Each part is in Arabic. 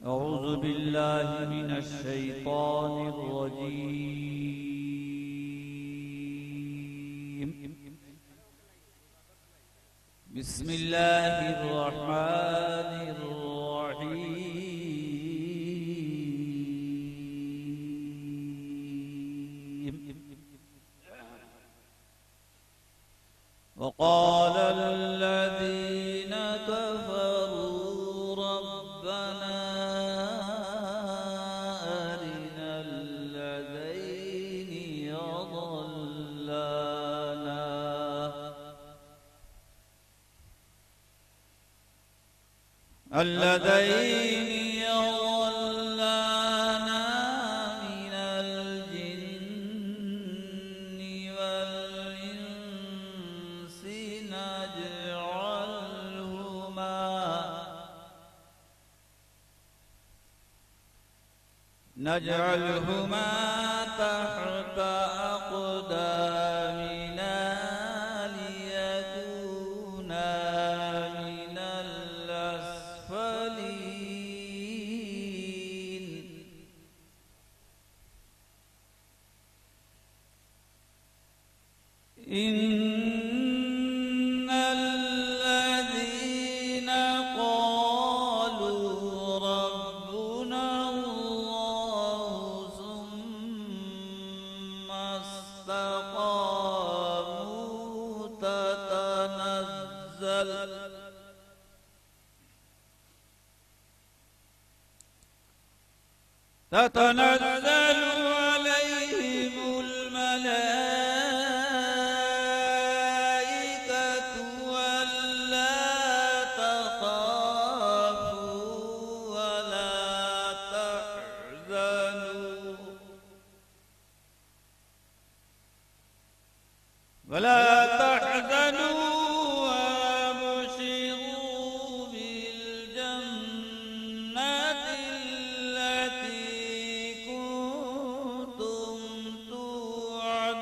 أعوذ بالله من الشيطان الرجيم. بسم الله الرحمن الرحيم. وقال الذين كفروا ربنا أرنا الذين يضلانا من الجن والإنس نجعلهما تحت أقدامنا ليكونا من الأسفلين. إن الذين قالوا ربنا الله ثم استقاموا تتنزل عليهم الملائكة ألا تخافوا ولا تحزنوا وأبشروا بالجنة التي كنتم توعدون.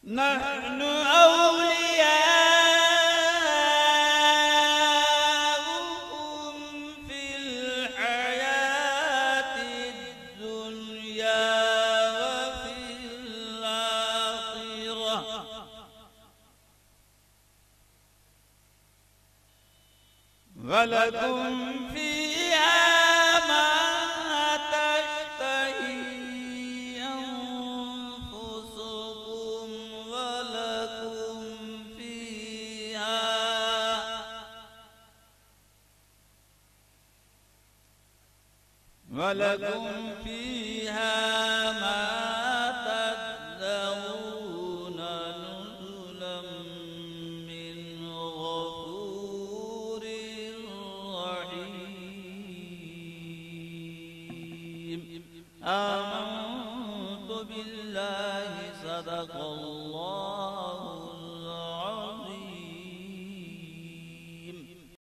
نحن أولياؤكم في الحياة الدنيا وفي الآخرة ولكم فيها ما تشتهي أنفسكم ولكم فيها ما تدعون نزلا من غفور رحيم. آمنت بالله. صدق الله.